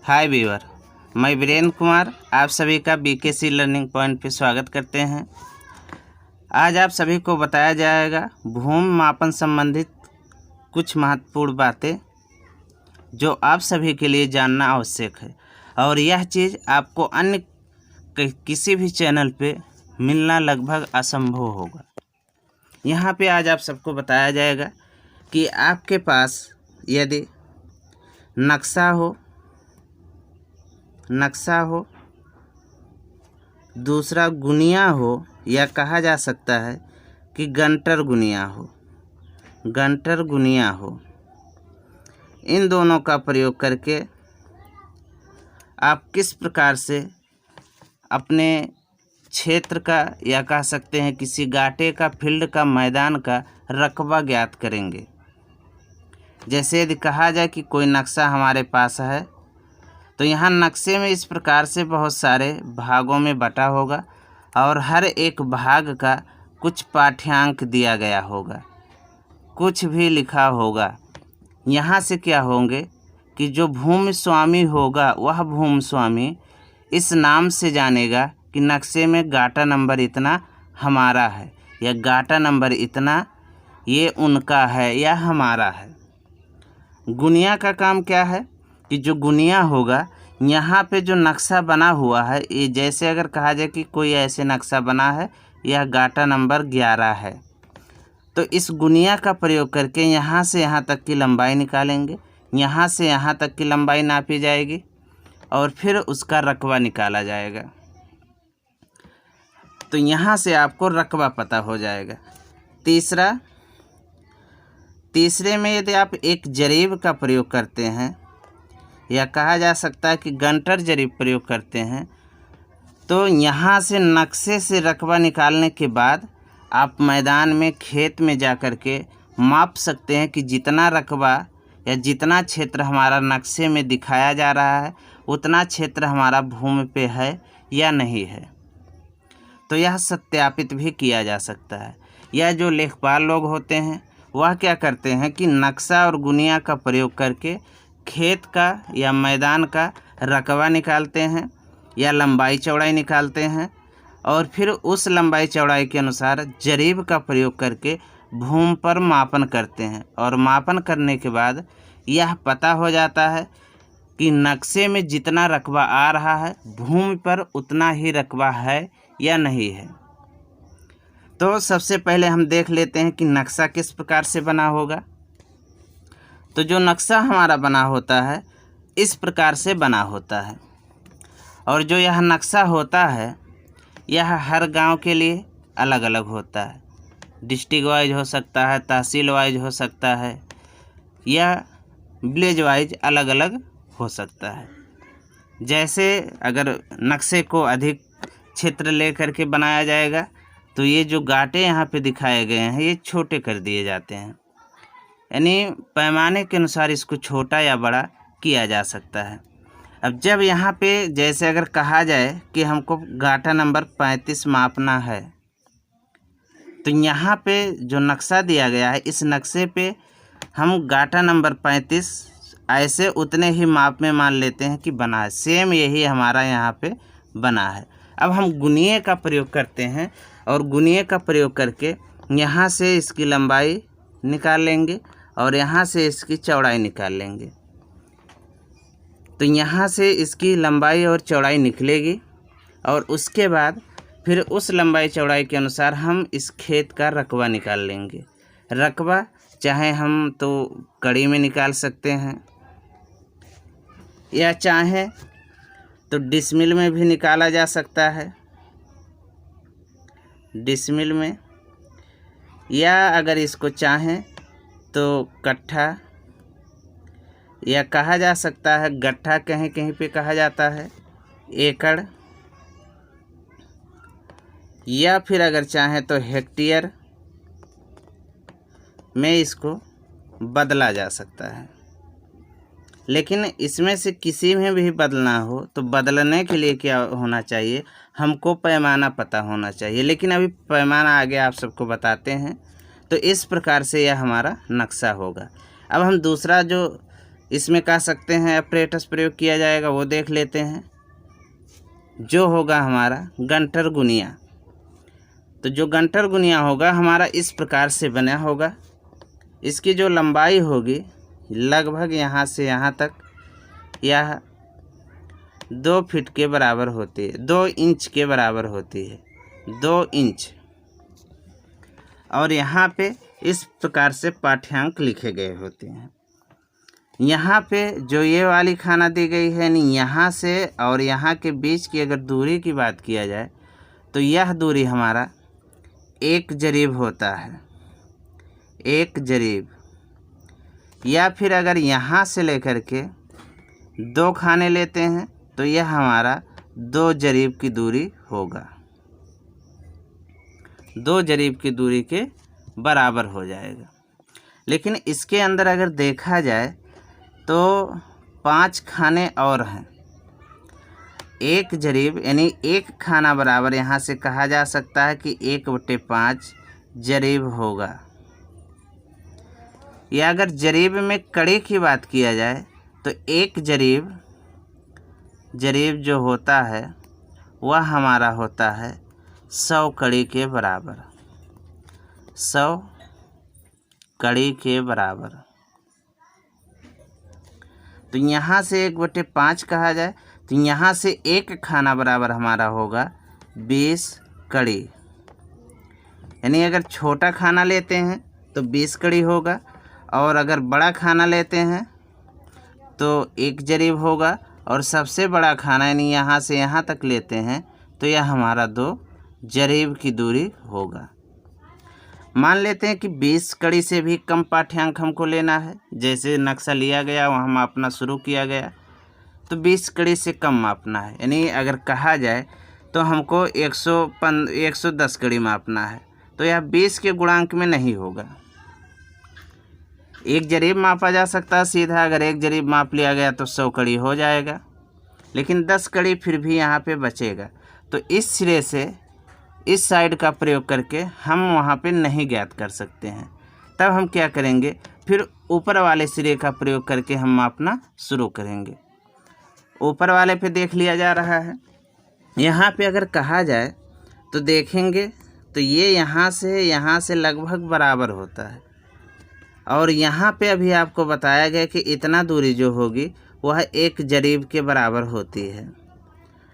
हाय viewer, मैं वीरेंद्र कुमार आप सभी का बीकेसी लर्निंग पॉइंट पे स्वागत करते हैं। आज आप सभी को बताया जाएगा भूमि मापन संबंधित कुछ महत्वपूर्ण बातें जो आप सभी के लिए जानना आवश्यक है और यह चीज़ आपको अन्य किसी भी चैनल पे मिलना लगभग असंभव होगा। यहाँ पे आज आप सबको बताया जाएगा कि आपके पास यदि नक्शा हो, दूसरा गुनिया हो या कहा जा सकता है कि गंटर गुनिया हो, इन दोनों का प्रयोग करके आप किस प्रकार से अपने क्षेत्र का या कह सकते हैं किसी गाटे का, फील्ड का, मैदान का रकबा ज्ञात करेंगे। जैसे यदि कहा जाए कि कोई नक्शा हमारे पास है तो यहाँ नक्शे में इस प्रकार से बहुत सारे भागों में बटा होगा और हर एक भाग का कुछ पाठ्यांक दिया गया होगा, कुछ भी लिखा होगा। यहाँ से क्या होंगे कि जो भूमि स्वामी होगा वह भूमि स्वामी इस नाम से जानेगा कि नक्शे में गाटा नंबर इतना हमारा है या गाटा नंबर इतना ये उनका है या हमारा है। गुनिया का काम क्या है कि जो गुनिया होगा यहाँ पे जो नक्शा बना हुआ है, ये जैसे अगर कहा जाए कि कोई ऐसे नक्शा बना है, यह गाटा नंबर 11 है, तो इस गुनिया का प्रयोग करके यहाँ से यहाँ तक की लंबाई निकालेंगे, यहाँ से यहाँ तक की लंबाई नापी जाएगी और फिर उसका रकबा निकाला जाएगा। तो यहाँ से आपको रकबा पता हो जाएगा। तीसरे में यदि आप एक जरीब का प्रयोग करते हैं या कहा जा सकता है कि गंटर जरीब प्रयोग करते हैं, तो यहाँ से नक्शे से रकबा निकालने के बाद आप मैदान में, खेत में जा कर के माप सकते हैं कि जितना रकबा या जितना क्षेत्र हमारा नक्शे में दिखाया जा रहा है उतना क्षेत्र हमारा भूमि पे है या नहीं है। तो यह सत्यापित भी किया जा सकता है। या जो लेखपाल लोग होते हैं वह क्या करते हैं कि नक्शा और गुनिया का प्रयोग करके खेत का या मैदान का रकबा निकालते हैं या लंबाई चौड़ाई निकालते हैं और फिर उस लंबाई चौड़ाई के अनुसार जरीब का प्रयोग करके भूमि पर मापन करते हैं और मापन करने के बाद यह पता हो जाता है कि नक्शे में जितना रकबा आ रहा है भूमि पर उतना ही रकबा है या नहीं है। तो सबसे पहले हम देख लेते हैं कि नक्शा किस प्रकार से बना होगा। तो जो नक्शा हमारा बना होता है इस प्रकार से बना होता है और जो यह नक्शा होता है यह हर गांव के लिए अलग अलग होता है। डिस्ट्रिक्ट वाइज हो सकता है, तहसील वाइज हो सकता है या विलेज वाइज अलग अलग हो सकता है। जैसे अगर नक्शे को अधिक क्षेत्र लेकर के बनाया जाएगा तो ये जो गाटे यहाँ पे दिखाए गए हैं ये छोटे कर दिए जाते हैं, यानी पैमाने के अनुसार इसको छोटा या बड़ा किया जा सकता है। अब जब यहाँ पे जैसे अगर कहा जाए कि हमको गाटा नंबर 35 मापना है तो यहाँ पे जो नक्शा दिया गया है इस नक्शे पे हम गाटा नंबर 35 ऐसे उतने ही माप में मान लेते हैं कि बना है, सेम यही हमारा यहाँ पे बना है। अब हम गुनिये का प्रयोग करते हैं और गुनिये का प्रयोग करके यहाँ से इसकी लंबाई निकाल लेंगे और यहाँ से इसकी चौड़ाई निकाल लेंगे। तो यहाँ से इसकी लंबाई और चौड़ाई निकलेगी और उसके बाद फिर उस लंबाई चौड़ाई के अनुसार हम इस खेत का रकबा निकाल लेंगे। रकबा चाहे हम तो कड़ी में निकाल सकते हैं या चाहे तो डिसमिल में भी निकाला जा सकता है, डिसमिल में, या अगर इसको चाहें तो कट्ठा या कहा जा सकता है गट्ठा, कहीं कहीं पे कहा जाता है एकड़, या फिर अगर चाहें तो हेक्टेयर में इसको बदला जा सकता है। लेकिन इसमें से किसी में भी बदलना हो तो बदलने के लिए क्या होना चाहिए, हमको पैमाना पता होना चाहिए। लेकिन अभी पैमाना आगे आप सबको बताते हैं। तो इस प्रकार से यह हमारा नक्शा होगा। अब हम दूसरा जो इसमें कह सकते हैं अपरेटस प्रयोग किया जाएगा, वो देख लेते हैं। जो होगा हमारा गंटर गुनिया, तो जो गंटर गुनिया होगा हमारा इस प्रकार से बना होगा। इसकी जो लंबाई होगी लगभग यहाँ से यहाँ तक यह 2 फीट के बराबर होती है, 2 इंच के बराबर होती है, 2 इंच। और यहाँ पे इस प्रकार से पाठ्यांक लिखे गए होते हैं। यहाँ पे जो ये वाली खाना दी गई है, यानी यहाँ से और यहाँ के बीच की अगर दूरी की बात किया जाए तो यह दूरी हमारा 1 जरीब होता है, 1 जरीब। या फिर अगर यहाँ से लेकर के 2 खाने लेते हैं तो यह हमारा 2 जरीब की दूरी होगा, 2 जरीब की दूरी के बराबर हो जाएगा। लेकिन इसके अंदर अगर देखा जाए तो 5 खाने और हैं। 1 जरीब यानी 1 खाना बराबर यहाँ से कहा जा सकता है कि 1/5 जरीब होगा। या अगर जरीब में कड़ी की बात किया जाए तो 1 जरीब जो होता है वह हमारा होता है 100 कड़ी के बराबर, 100 कड़ी के बराबर। तो यहाँ से 1/5 कहा जाए तो यहाँ से 1 खाना बराबर हमारा होगा 20 कड़ी। यानी अगर छोटा खाना लेते हैं तो 20 कड़ी होगा, और अगर बड़ा खाना लेते हैं तो 1 जरीब होगा, और सबसे बड़ा खाना यानी यहाँ से यहाँ तक लेते हैं तो यह हमारा 2 जरीब की दूरी होगा। मान लेते हैं कि 20 कड़ी से भी कम पाठ्यांक हमको लेना है, जैसे नक्शा लिया गया वहाँ मापना शुरू किया गया, तो 20 कड़ी से कम मापना है। यानी अगर कहा जाए तो हमको 110 कड़ी मापना है, तो यह 20 के गुणांक में नहीं होगा। 1 जरीब मापा जा सकता है सीधा, अगर 1 जरीब माप लिया गया तो 100 कड़ी हो जाएगा, लेकिन 10 कड़ी फिर भी यहाँ पे बचेगा। तो इस सिरे से इस साइड का प्रयोग करके हम वहाँ पे नहीं ज्ञात कर सकते हैं। तब हम क्या करेंगे, फिर ऊपर वाले सिरे का प्रयोग करके हम मापना शुरू करेंगे। ऊपर वाले पे देख लिया जा रहा है। यहाँ पे अगर कहा जाए तो देखेंगे तो ये यहाँ से लगभग बराबर होता है, और यहाँ पे अभी आपको बताया गया कि इतना दूरी जो होगी वह 1 जरीब के बराबर होती है।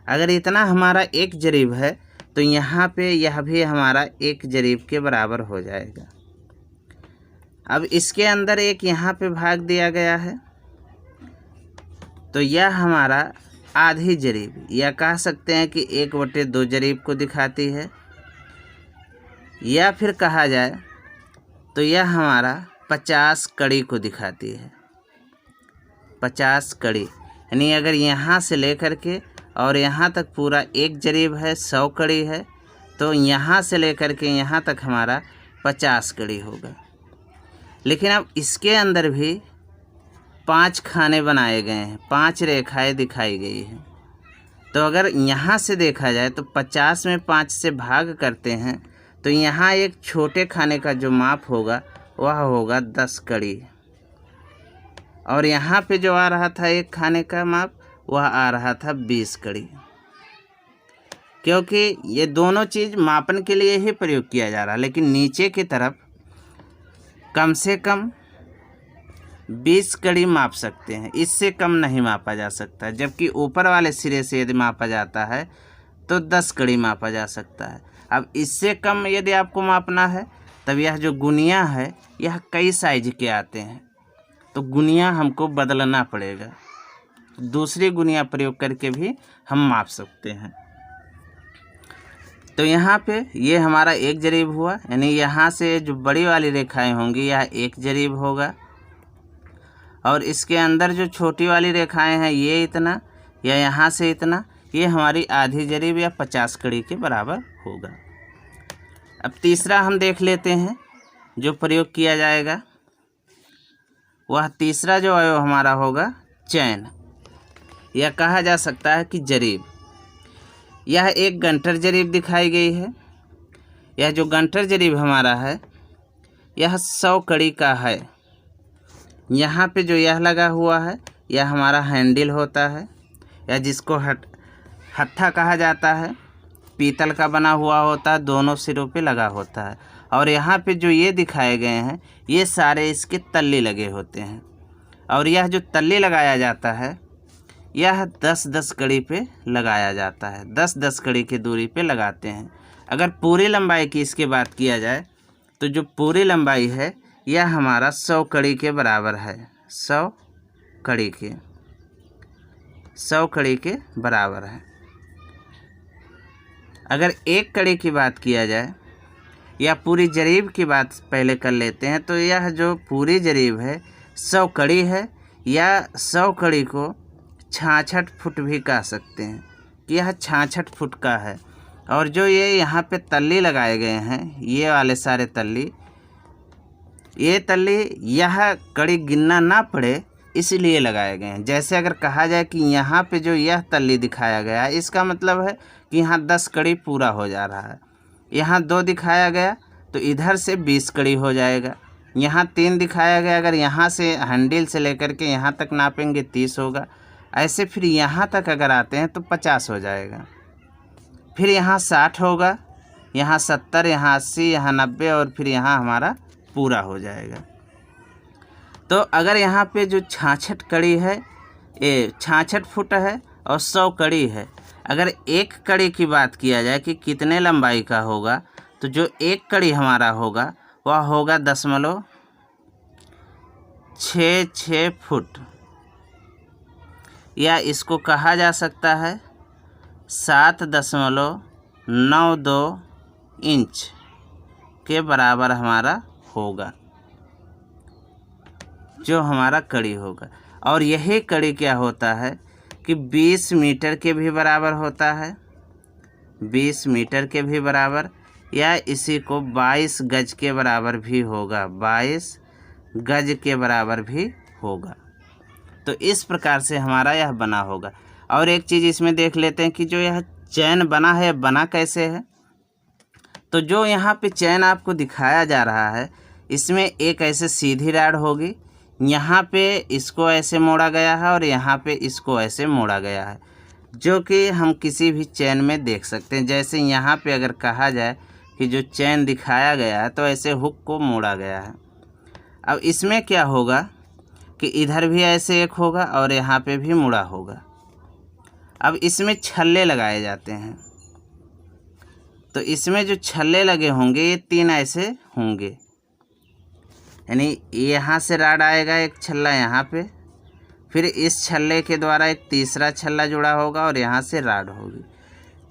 अगर इतना हमारा 1 जरीब है तो यहाँ पे यह भी हमारा 1 जरीब के बराबर हो जाएगा। अब इसके अंदर एक यहाँ पे भाग दिया गया है, तो यह हमारा आधी जरीब, या कह सकते हैं कि 1/2 जरीब को दिखाती है। या फिर कहा जाए तो यह हमारा 50 कड़ी को दिखाती है, 50 कड़ी। यानी अगर यहाँ से लेकर के और यहाँ तक पूरा 1 जरीब है, 100 कड़ी है, तो यहाँ से लेकर के यहाँ तक हमारा 50 कड़ी होगा। लेकिन अब इसके अंदर भी 5 खाने बनाए गए हैं, 5 रेखाएं दिखाई गई हैं। तो अगर यहाँ से देखा जाए तो 50 में 5 से भाग करते हैं तो यहाँ एक छोटे खाने का जो माप होगा वह होगा 10 कड़ी, और यहाँ पे जो आ रहा था एक खाने का माप वह आ रहा था 20 कड़ी। क्योंकि ये दोनों चीज़ मापन के लिए ही प्रयोग किया जा रहा है, लेकिन नीचे की तरफ कम से कम 20 कड़ी माप सकते हैं, इससे कम नहीं मापा जा सकता। जबकि ऊपर वाले सिरे से यदि मापा जाता है तो 10 कड़ी मापा जा सकता है। अब इससे कम यदि आपको मापना है तब यह जो गुनिया है यह कई साइज के आते हैं, तो गुनिया हमको बदलना पड़ेगा। दूसरी गुनिया प्रयोग करके भी हम माप सकते हैं। तो यहाँ पे ये हमारा 1 जरीब हुआ, यानी यहाँ से जो बड़ी वाली रेखाएं होंगी यह 1 जरीब होगा, और इसके अंदर जो छोटी वाली रेखाएं हैं ये इतना, या यहाँ से इतना, ये हमारी आधी जरीब या 50 कड़ी के बराबर होगा। अब तीसरा हम देख लेते हैं जो प्रयोग किया जाएगा। वह तीसरा जो अवयव हमारा होगा चैन, यह कहा जा सकता है कि जरीब। यह एक गंटर जरीब दिखाई गई है। यह जो गंटर जरीब हमारा है यह 100 कड़ी का है, यहाँ पे जो यह लगा हुआ है यह हमारा हैंडल होता है, या जिसको हत्था कहा जाता है, पीतल का बना हुआ होता है, दोनों सिरों पे लगा होता है। और यहाँ पे जो ये दिखाए गए हैं ये सारे इसके तल्ले लगे होते हैं। और यह जो तल्ले लगाया जाता है यह 10-10 कड़ी पे लगाया जाता है, 10-10 कड़ी की दूरी पे लगाते हैं। अगर पूरी लंबाई की इसके बात किया जाए तो जो पूरी लंबाई है यह हमारा 100 कड़ी के बराबर है, 100 कड़ी के बराबर है। अगर एक कड़ी की बात किया जाए या पूरी जरीब की बात पहले कर लेते हैं, तो यह जो पूरी जरीब है 100 कड़ी है, या 100 कड़ी को 66 फुट भी कह सकते हैं कि यह 66 फुट का है। और जो ये यहाँ पे तल्ली लगाए गए हैं, ये वाले सारे तल्ली, ये तल्ली यह कड़ी गिनना ना पड़े इसलिए लगाए गए हैं। जैसे अगर कहा जाए कि यहाँ पे जो यह तल्ली दिखाया गया है इसका मतलब है कि यहाँ 10 कड़ी पूरा हो जा रहा है। यहाँ 2 दिखाया गया तो इधर से 20 कड़ी हो जाएगा। यहाँ 3 दिखाया गया, अगर यहाँ से हैंडल से लेकर के यहाँ तक नापेंगे 30 होगा। ऐसे फिर यहाँ तक अगर आते हैं तो 50 हो जाएगा। फिर यहाँ 60 होगा, यहाँ 70, यहाँ 80, यहाँ 90 और फिर यहाँ हमारा पूरा हो जाएगा। तो अगर यहाँ पे जो 66 कड़ी है, ये 66 फुट है और 100 कड़ी है, अगर एक कड़ी की बात किया जाए कि कितने लंबाई का होगा, तो जो एक कड़ी हमारा होगा वह होगा 0.66 फुट, या इसको कहा जा सकता है 7.92 इंच के बराबर हमारा होगा जो हमारा कड़ी होगा। और यही कड़ी क्या होता है कि 20 मीटर के भी बराबर होता है, 20 मीटर के भी बराबर, या इसी को 22 गज के बराबर भी होगा, 22 गज के बराबर भी होगा। तो इस प्रकार से हमारा यह बना होगा। और एक चीज़ इसमें देख लेते हैं कि जो यह चैन बना है बना कैसे है। तो जो यहाँ पे चैन आपको दिखाया जा रहा है इसमें एक ऐसे सीधी राड होगी, यहाँ पे इसको ऐसे मोड़ा गया है और यहाँ पे इसको ऐसे मोड़ा गया है, जो कि हम किसी भी चैन में देख सकते हैं। जैसे यहाँ पे अगर कहा जाए कि जो चैन दिखाया गया है तो ऐसे हुक को मोड़ा गया है। अब इसमें क्या होगा कि इधर भी ऐसे एक होगा और यहाँ पे भी मुड़ा होगा। अब इसमें छल्ले लगाए जाते हैं, तो इसमें जो छल्ले लगे होंगे ये 3 ऐसे होंगे, यानी यहाँ से राड आएगा एक छल्ला यहाँ पे, फिर इस छल्ले के द्वारा एक तीसरा छल्ला जुड़ा होगा और यहाँ से राड होगी।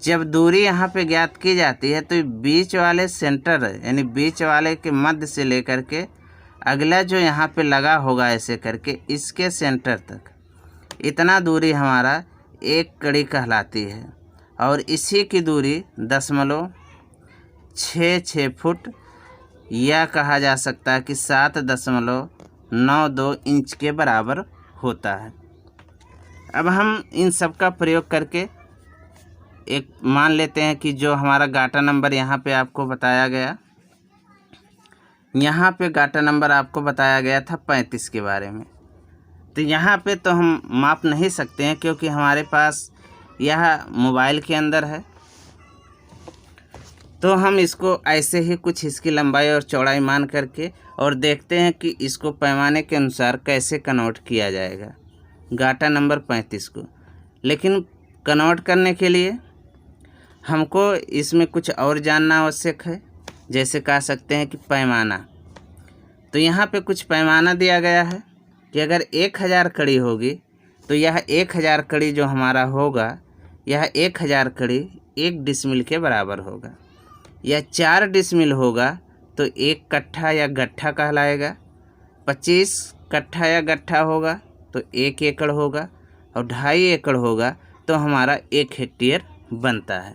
जब दूरी यहाँ पे ज्ञात की जाती है तो बीच वाले सेंटर यानी बीच वाले के मध्य से लेकर के अगला जो यहाँ पे लगा होगा ऐसे करके इसके सेंटर तक, इतना दूरी हमारा एक कड़ी कहलाती है। और इसी की दूरी 0.66 फुट या कहा जा सकता है कि 7.92 इंच के बराबर होता है। अब हम इन सब का प्रयोग करके एक मान लेते हैं कि जो हमारा गाटा नंबर यहाँ पे आपको बताया गया, यहाँ पे गाटा नंबर आपको बताया गया था 35 के बारे में। तो यहाँ पे तो हम माप नहीं सकते हैं क्योंकि हमारे पास यह मोबाइल के अंदर है, तो हम इसको ऐसे ही कुछ इसकी लंबाई और चौड़ाई मान करके और देखते हैं कि इसको पैमाने के अनुसार कैसे कन्वर्ट किया जाएगा गाटा नंबर 35 को। लेकिन कन्वर्ट करने के लिए हमको इसमें कुछ और जानना आवश्यक है, जैसे कह सकते हैं कि पैमाना। तो यहाँ पे कुछ पैमाना दिया गया है कि अगर 1000 कड़ी होगी तो यह 1000 कड़ी जो हमारा होगा, यह 1000 कड़ी 1 डिसमिल के बराबर होगा, या 4 डिसमिल होगा तो 1 कट्ठा या गट्ठा कहलाएगा, 25 कट्ठा या गट्ठा होगा तो 1 एकड़ होगा, और 2.5 एकड़ होगा तो हमारा 1 हेक्टेयर बनता है।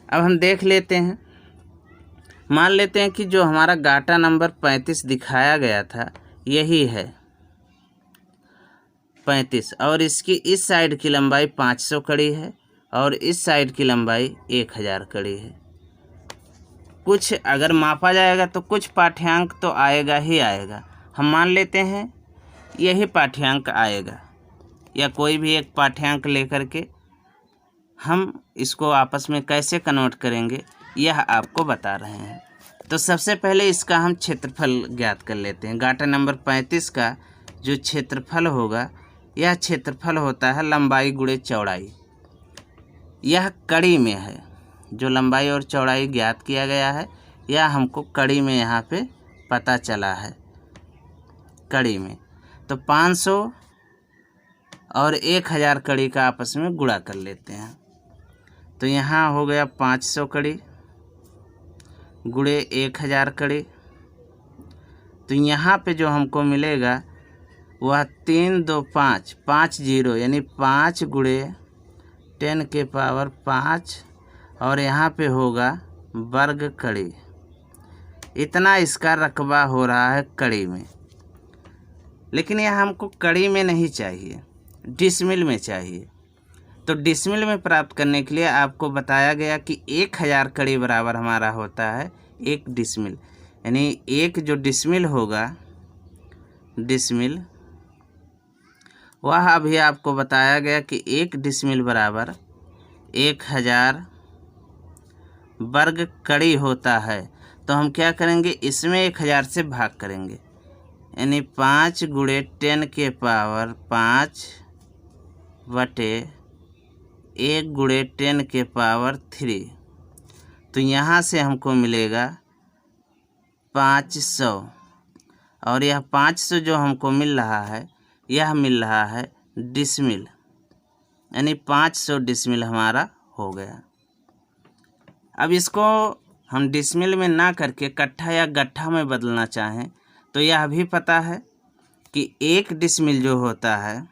अब हम देख लेते हैं, मान लेते हैं कि जो हमारा गाटा नंबर 35 दिखाया गया था यही है 35, और इसकी इस साइड की लंबाई 500 कड़ी है और इस साइड की लंबाई 1000 कड़ी है। कुछ अगर मापा जाएगा तो कुछ पाठ्यांक तो आएगा ही आएगा, हम मान लेते हैं यही पाठ्यांक आएगा, या कोई भी एक पाठ्यांक लेकर के हम इसको आपस में कैसे कन्वर्ट करेंगे यह आपको बता रहे हैं। तो सबसे पहले इसका हम क्षेत्रफल ज्ञात कर लेते हैं। गाटा नंबर 35 का जो क्षेत्रफल होगा, यह क्षेत्रफल होता है लंबाई गुणे चौड़ाई। यह कड़ी में है, जो लंबाई और चौड़ाई ज्ञात किया गया है यह हमको कड़ी में यहाँ पे पता चला है, कड़ी में। तो 500 और 1000 कड़ी का आपस में गुणा कर लेते हैं। तो यहाँ हो गया 500 कड़ी गुणे 1000 कड़ी। तो यहाँ पे जो हमको मिलेगा वह 3 2 5 5 0 यानी 5 गुणे 10 के पावर 5 और यहाँ पे होगा वर्ग कड़ी। इतना इसका रकबा हो रहा है कड़ी में। लेकिन यह हमको कड़ी में नहीं चाहिए, डिसमिल में चाहिए। तो डिसमिल में प्राप्त करने के लिए आपको बताया गया कि 1000 कड़ी बराबर हमारा होता है 1 डिसमिल, यानी एक जो डिसमिल होगा, डिसमिल, वह अभी आपको बताया गया कि 1 डिसमिल बराबर 1000 वर्ग कड़ी होता है। तो हम क्या करेंगे, इसमें 1000 से भाग करेंगे, यानी 5 गुणे 10 के पावर 5 बटे 1 गुणे 10 के पावर 3। तो यहाँ से हमको मिलेगा 500, और यह 500 जो हमको मिल रहा है यह मिल रहा है डिसमिल, यानी 500 डिसमिल हमारा हो गया। अब इसको हम डिसमिल में ना करके कट्ठा या गट्ठा में बदलना चाहें तो यह भी पता है कि 1 डिसमिल जो होता है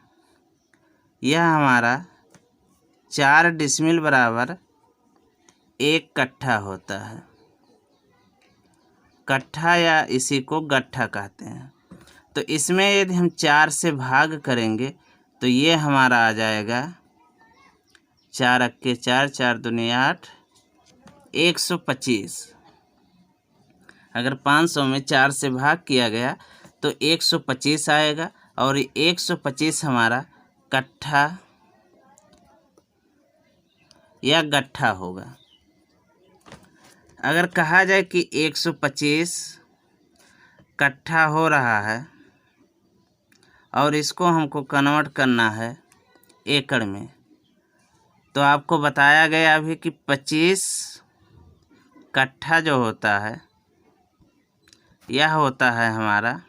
यह हमारा 4 डिसमिल बराबर 1 कट्ठा होता है। कट्ठा या इसी को गट्ठा कहते हैं। तो इसमें यदि हम 4 से भाग करेंगे तो ये हमारा आ जाएगा 4 अक्के 4, 4 दूनी 8, 125। अगर 500 में 4 से भाग किया गया तो 125 आएगा, और 125 हमारा कट्ठा या गट्ठा होगा। अगर कहा जाए कि 125 कट्ठा हो रहा है और इसको हमको कन्वर्ट करना है एकड़ में, तो आपको बताया गया अभी कि 25 कट्ठा जो होता है यह होता है हमारा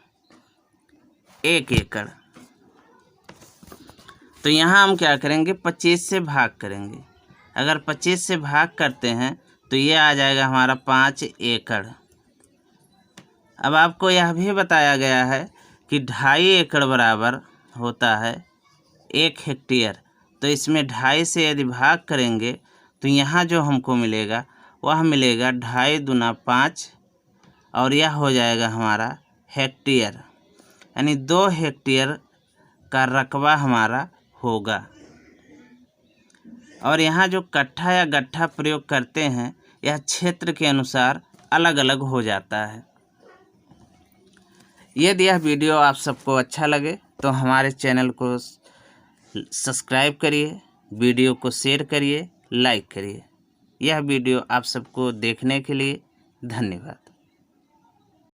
1 एकड़। तो यहाँ हम क्या करेंगे, 25 से भाग करेंगे। अगर 25 से भाग करते हैं तो ये आ जाएगा हमारा 5 एकड़। अब आपको यह भी बताया गया है कि 2.5 एकड़ बराबर होता है 1 हेक्टेयर। तो इसमें 2.5 से यदि भाग करेंगे तो यहाँ जो हमको मिलेगा वह मिलेगा 2.5 दूना 5, और यह हो जाएगा हमारा हेक्टेयर, यानी 2 हेक्टेयर का रकबा हमारा होगा। और यहाँ जो कट्ठा या गट्ठा प्रयोग करते हैं यह क्षेत्र के अनुसार अलग अलग हो जाता है। यदि यह वीडियो आप सबको अच्छा लगे तो हमारे चैनल को सब्सक्राइब करिए, वीडियो को शेयर करिए, लाइक करिए। यह वीडियो आप सबको देखने के लिए धन्यवाद।